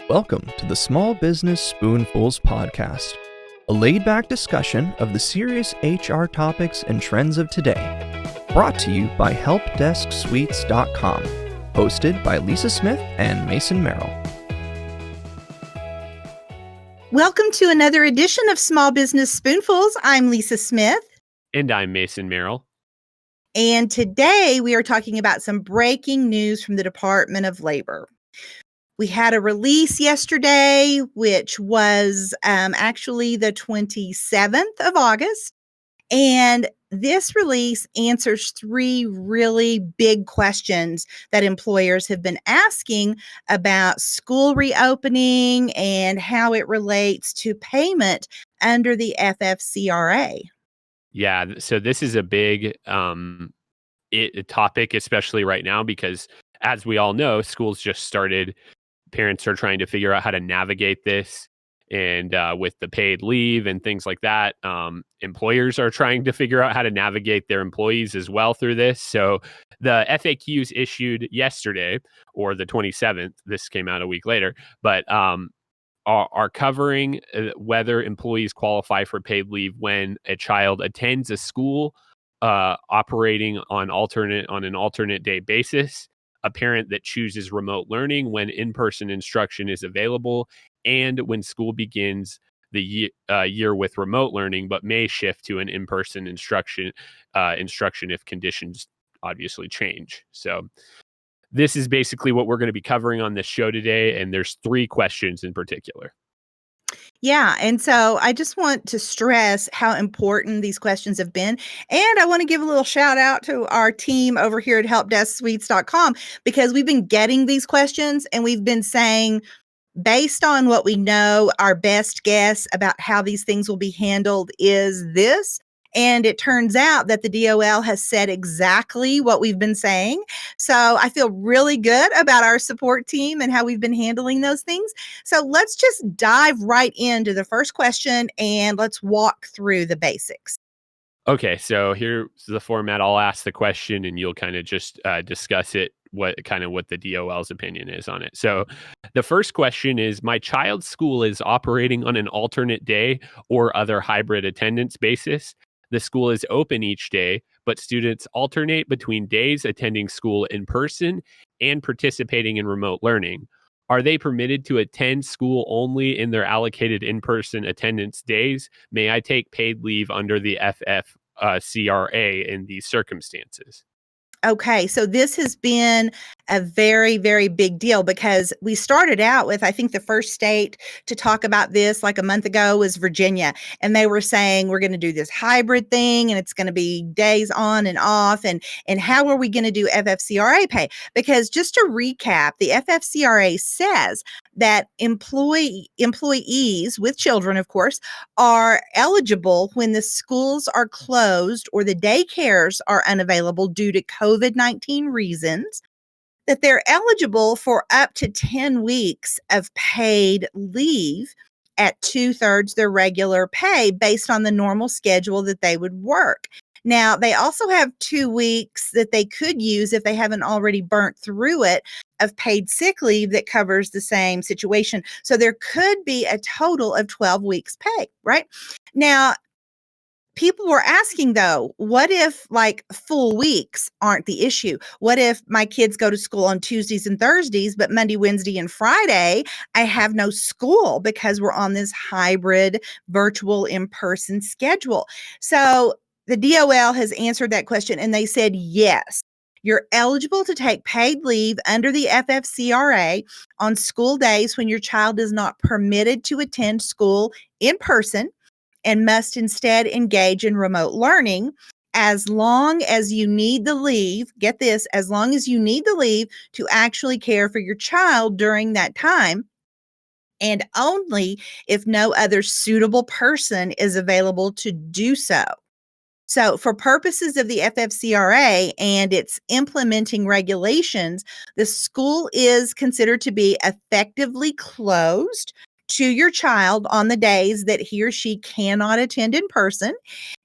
Welcome to the Small Business Spoonfuls podcast, a laid-back discussion of the serious HR topics and trends of today. Brought to you by HelpDeskSuites.com, hosted by Lisa Smith and Mason Merrill. Welcome to another edition of Small Business Spoonfuls. I'm Lisa Smith. And I'm Mason Merrill. And today we are talking about some breaking news from the Department of Labor. We had a release yesterday, which was actually the 27th of August. And this release answers three really big questions that employers have been asking about school reopening and how it relates to payment under the FFCRA. Yeah, so this is a big topic, especially right now, because as we all know, schools just started. Parents are trying to figure out how to navigate this, and with the paid leave and things like that, employers are trying to figure out how to navigate their employees as well through this. So the FAQs issued yesterday, or the 27th, this came out a week later, but are covering whether employees qualify for paid leave when a child attends a school operating on an alternate day basis, a parent that chooses remote learning when in-person instruction is available, and when school begins the year with remote learning, but may shift to an in-person instruction if conditions obviously change. So this is basically what we're going to be covering on this show today, and there's three questions in particular. Yeah, and so I just want to stress how important these questions have been. And I want to give a little shout out to our team over here at HelpDeskSuites.com, because we've been getting these questions and we've been saying, based on what we know, our best guess about how these things will be handled is this. And it turns out that the DOL has said exactly what we've been saying. So I feel really good about our support team and how we've been handling those things. So let's just dive right into the first question and let's walk through the basics. Okay, so here's the format. I'll ask the question and you'll kind of just discuss it, what the DOL's opinion is on it. So the first question is, my child's school is operating on an alternate day or other hybrid attendance basis. The school is open each day, but students alternate between days attending school in person and participating in remote learning. Are they permitted to attend school only in their allocated in-person attendance days? May I take paid leave under the F.F.C.R.A. in these circumstances? Okay, so this has been a very, very big deal, because we started out with, I think the first state to talk about this like a month ago was Virginia. And they were saying, we're going to do this hybrid thing and it's going to be days on and off. And how are we going to do FFCRA pay? Because just to recap, the FFCRA says that employees with children, of course, are eligible when the schools are closed or the daycares are unavailable due to COVID-19 reasons, that they're eligible for up to 10 weeks of paid leave at 2/3 their regular pay based on the normal schedule that they would work. Now, they also have 2 weeks that they could use if they haven't already burnt through it of paid sick leave that covers the same situation. So there could be a total of 12 weeks pay, right? Now, people were asking, though, what if like full weeks aren't the issue? What if my kids go to school on Tuesdays and Thursdays, but Monday, Wednesday, and Friday, I have no school because we're on this hybrid virtual in-person schedule? So the DOL has answered that question, and they said, yes, you're eligible to take paid leave under the FFCRA on school days when your child is not permitted to attend school in person and must instead engage in remote learning, as long as you need the leave. Get this, as long as you need the leave to actually care for your child during that time, and only if no other suitable person is available to do so. So for purposes of the FFCRA and its implementing regulations, the school is considered to be effectively closed to your child on the days that he or she cannot attend in person,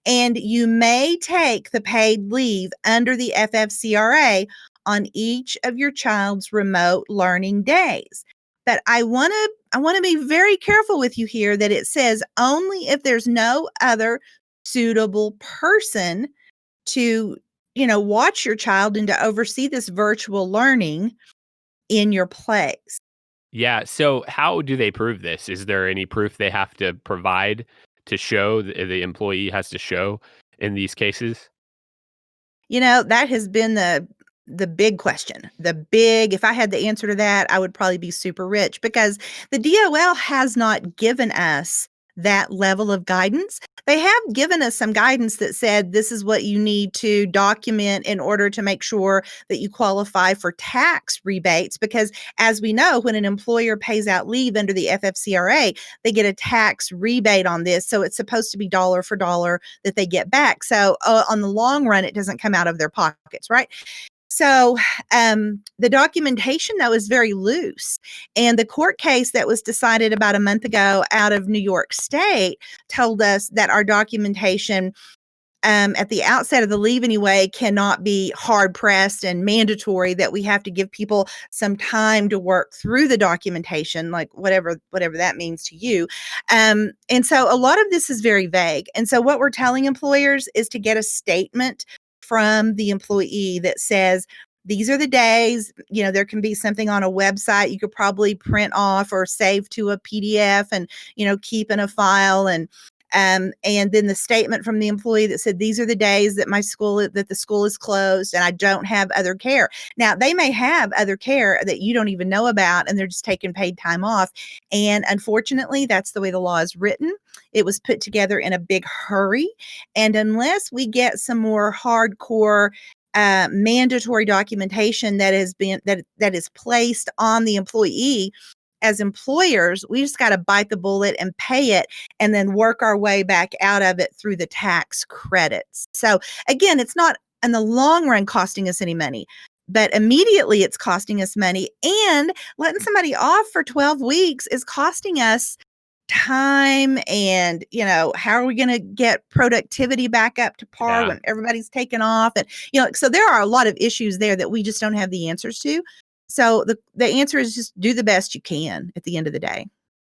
and you may take the paid leave under the FFCRA on each of your child's remote learning days. But I want to be very careful with you here that it says only if there's no other suitable person to, watch your child and to oversee this virtual learning in your place. Yeah. So how do they prove this? Is there any proof they have to provide to show the employee has to show in these cases? That has been the big question. If I had the answer to that, I would probably be super rich because the DOL has not given us that level of guidance. They have given us some guidance that said this is what you need to document in order to make sure that you qualify for tax rebates. Because as we know, when an employer pays out leave under the FFCRA, they get a tax rebate on this. So it's supposed to be dollar for dollar that they get back. So on the long run, it doesn't come out of their pockets, right? So the documentation, though, is very loose. And the court case that was decided about a month ago out of New York State told us that our documentation at the outset of the leave anyway cannot be hard pressed and mandatory, that we have to give people some time to work through the documentation, like whatever that means to you. And so a lot of this is very vague. And so what we're telling employers is to get a statement from the employee that says, these are the days. There can be something on a website you could probably print off or save to a PDF and, keep in a file. And then the statement from the employee that said, these are the days that the school is closed and I don't have other care. Now, they may have other care that you don't even know about, and they're just taking paid time off. And unfortunately, that's the way the law is written. It was put together in a big hurry. And unless we get some more hardcore mandatory documentation that is placed on the employee, as employers, we just got to bite the bullet and pay it and then work our way back out of it through the tax credits. So again, it's not in the long run costing us any money, but immediately it's costing us money, and letting somebody off for 12 weeks is costing us time. And how are we going to get productivity back up to par Yeah. when everybody's taken off? And so there are a lot of issues there that we just don't have the answers to. So the answer is just do the best you can at the end of the day.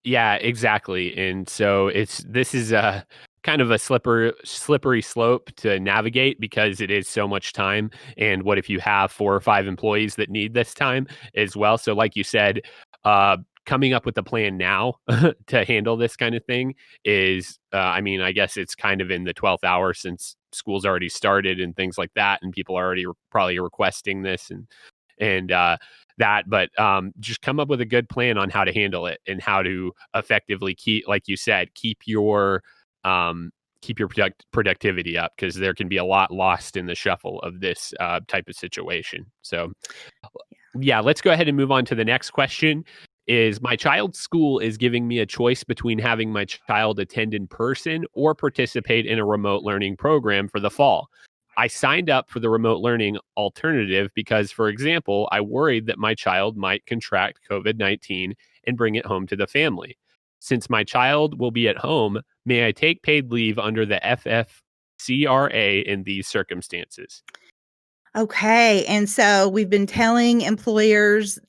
Yeah, exactly. And so this is a kind of a slippery slope to navigate because it is so much time. And what if you have 4 or 5 employees that need this time as well? So like you said, coming up with a plan now to handle this kind of thing is, I guess it's kind of in the 12th hour since school's already started and things like that, and people are already probably requesting this and that, but just come up with a good plan on how to handle it and how to effectively keep, like you said, keep your productivity up, because there can be a lot lost in the shuffle of this type of situation. So yeah, let's go ahead and move on to the next question. Is my child's school is giving me a choice between having my child attend in person or participate in a remote learning program for the fall. I signed up for the remote learning alternative because, for example, I worried that my child might contract COVID-19 and bring it home to the family. Since my child will be at home, may I take paid leave under the FFCRA in these circumstances? Okay. And so we've been telling employers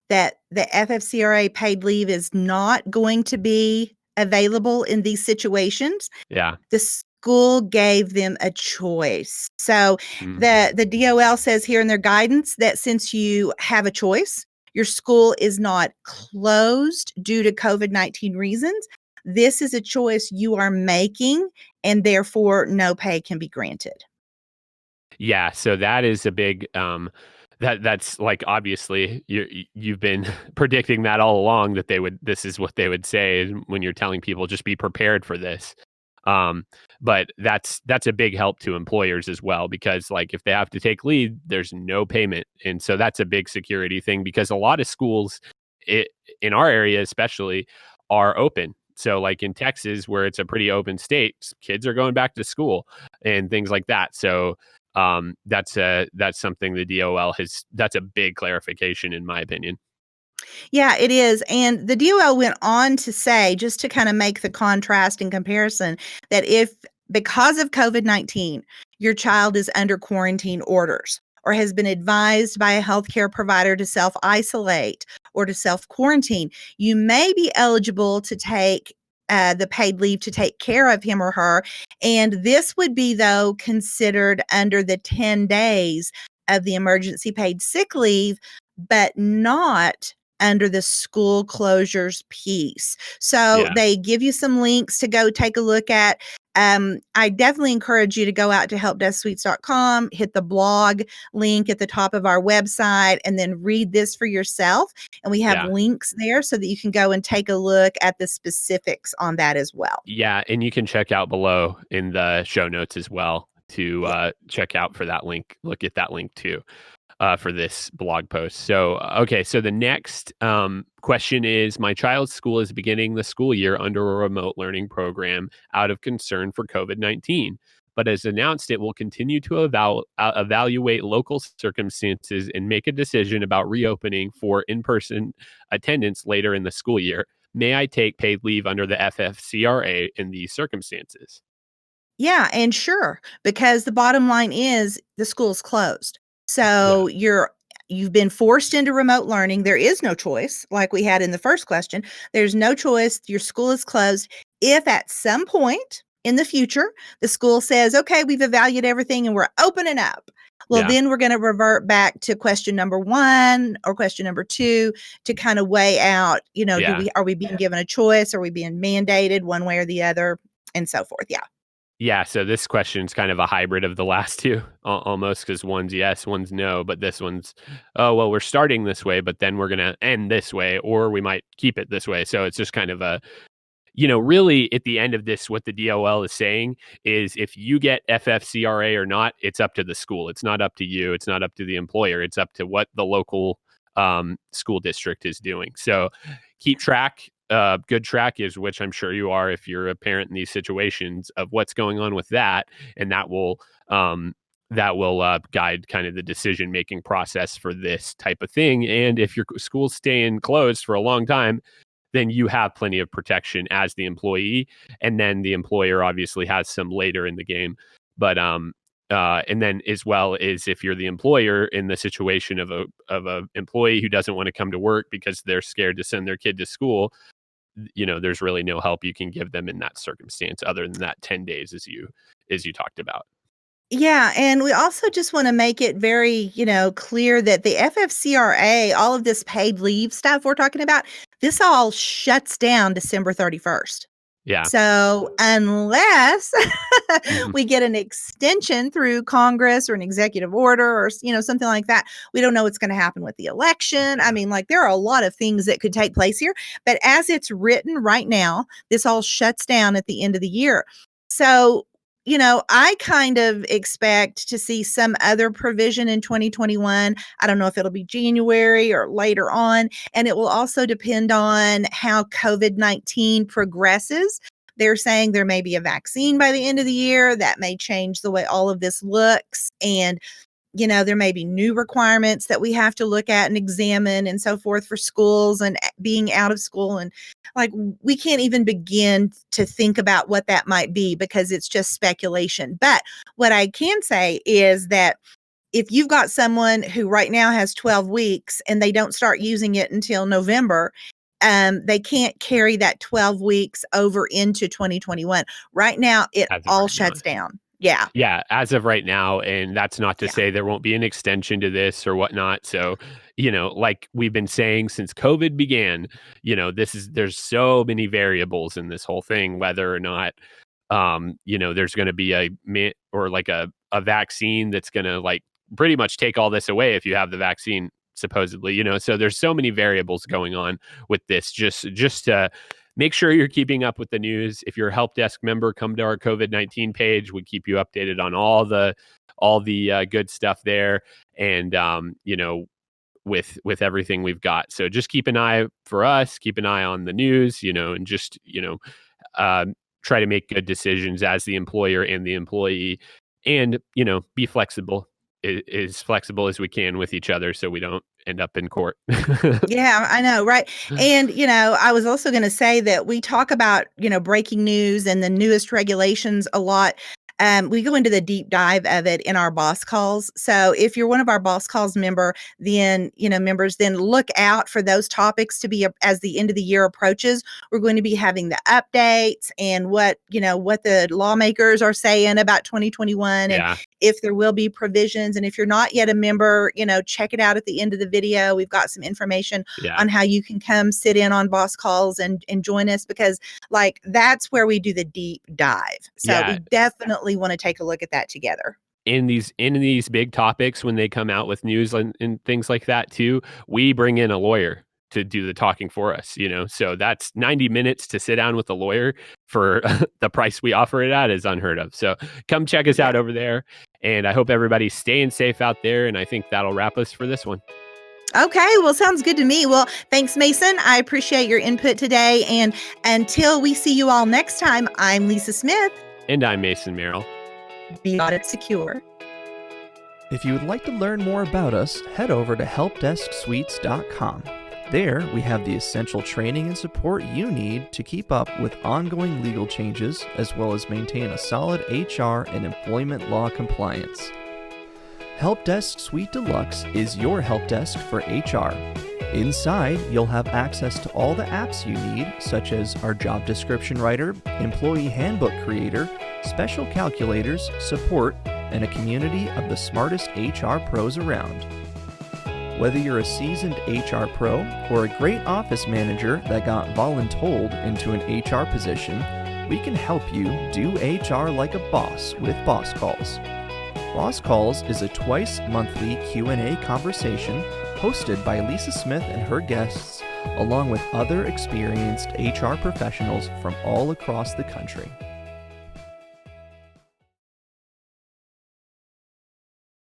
that the FFCRA paid leave is not going to be available in these situations. Yeah. The school gave them a choice. So Mm. the DOL says here in their guidance that since you have a choice, your school is not closed due to COVID-19 reasons. This is a choice you are making, and therefore no pay can be granted. Yeah, so that is a big that's like, obviously you've been predicting that all along, that this is what they would say when you're telling people just be prepared for this. Um but that's a big help to employers as well, because like if they have to take leave, there's no payment. And so that's a big security thing, because a lot of schools in our area especially are open. So like in Texas, where it's a pretty open state, kids are going back to school and things like that. So that's something the DOL that's a big clarification in my opinion. Yeah, it is. And the DOL went on to say, just to kind of make the contrast and comparison, that if because of COVID-19, your child is under quarantine orders, or has been advised by a healthcare provider to self-isolate or to self-quarantine, you may be eligible to take the paid leave to take care of him or her. And this would be, though, considered under the 10 days of the emergency paid sick leave, but not under the school closures piece. So Yeah. they give you some links to go take a look at. I definitely encourage you to go out to helpdesksuites.com, hit the blog link at the top of our website, and then read this for yourself. And we have Yeah. links there so that you can go and take a look at the specifics on that as well. Yeah. And you can check out below in the show notes as well to check out for that link. Look at that link too. For this blog post. So, okay. So the next question is, my child's school is beginning the school year under a remote learning program out of concern for COVID-19, but as announced, it will continue to evaluate local circumstances and make a decision about reopening for in-person attendance later in the school year. May I take paid leave under the FFCRA in these circumstances? Yeah, and sure, because the bottom line is the school's closed. Yeah. So you've been forced into remote learning. There is no choice, like we had in the first question. There's no choice. Your school is closed. If at some point in the future the school says, "Okay, we've evaluated everything and we're opening up," well, Yeah. then we're going to revert back to question number 1 or question number 2 to kind of weigh out, Yeah. are we being given a choice? Are we being mandated one way or the other, and so forth? Yeah. Yeah, so this question's kind of a hybrid of the last two, almost, because one's yes, one's no, but this one's, oh, well, we're starting this way, but then we're going to end this way, or we might keep it this way. So it's just kind of a, really at the end of this, what the DOL is saying is if you get FFCRA or not, it's up to the school. It's not up to you. It's not up to the employer. It's up to what the local school district is doing. So keep track. Good track is, which I'm sure you are if you're a parent in these situations, of what's going on with that, and that will guide kind of the decision making process for this type of thing. And if your school's staying closed for a long time, then you have plenty of protection as the employee, and then the employer obviously has some later in the game. But and then as well as if you're the employer in the situation of a employee who doesn't want to come to work because they're scared to send their kid to school, there's really no help you can give them in that circumstance other than that 10 days as you talked about. Yeah, and we also just wanna make it very, clear that the FFCRA, all of this paid leave stuff we're talking about, this all shuts down December 31st. Yeah. So, unless Mhm. we get an extension through Congress or an executive order or, something like that, we don't know what's gonna happen with the election. I mean, like, there are a lot of things that could take place here, but as it's written right now, this all shuts down at the end of the year. So, I kind of expect to see some other provision in 2021. I don't know if it'll be January or later on, and it will also depend on how COVID-19 progresses. They're saying there may be a vaccine by the end of the year that may change the way all of this looks. And there may be new requirements that we have to look at and examine and so forth for schools and being out of school. And like, we can't even begin to think about what that might be because it's just speculation. But what I can say is that if you've got someone who right now has 12 weeks and they don't start using it until November, they can't carry that 12 weeks over into 2021. Right now, it As of all right now. shuts down. Yeah. Yeah, as of right now, and that's not to Yeah. say there won't be an extension to this or whatnot. So, like we've been saying since COVID began, there's so many variables in this whole thing, whether or not, there's going to be a vaccine that's going to like pretty much take all this away if you have the vaccine, supposedly, so there's so many variables going on with this. Just to make sure you're keeping up with the news. If you're a help desk member, come to our COVID-19 page. We keep you updated on all the good stuff there, and with everything we've got. So just keep an eye for us. Keep an eye on the news. And just try to make good decisions as the employer and the employee, and be flexible, as flexible as we can with each other, so we don't end up in court. Yeah, I know, right? And, I was also gonna say that we talk about, breaking news and the newest regulations a lot. we go into the deep dive of it in our boss calls. So if you're one of our boss calls members, then look out for those topics to be as the end of the year approaches. We're going to be having the updates and what the lawmakers are saying about 2021 and if there will be provisions. And if you're not yet a member, check it out at the end of the video. We've got some information on how you can come sit in on boss calls and join us, because that's where we do the deep dive. So we definitely want to take a look at that together. In these big topics, when they come out with news and things like that too, we bring in a lawyer to do the talking for us, so that's 90 minutes to sit down with a lawyer for the price we offer it at is unheard of. So come check us out over there, and I hope everybody's staying safe out there, and I think that'll wrap us for this one. Okay, well, sounds good to me. Well, thanks, Mason. I appreciate your input today, and until we see you all next time, I'm Lisa Smith. And I'm Mason Merrill. Be Audit Secure. If you would like to learn more about us, head over to helpdesksuites.com. There, we have the essential training and support you need to keep up with ongoing legal changes, as well as maintain a solid HR and employment law compliance. Help Desk Suite Deluxe is your help desk for HR. Inside, you'll have access to all the apps you need, such as our job description writer, employee handbook creator, special calculators, support, and a community of the smartest HR pros around. Whether you're a seasoned HR pro or a great office manager that got voluntold into an HR position, we can help you do HR like a boss with Boss Calls. Boss Calls is a twice-monthly Q&A conversation hosted by Lisa Smith and her guests, along with other experienced HR professionals from all across the country.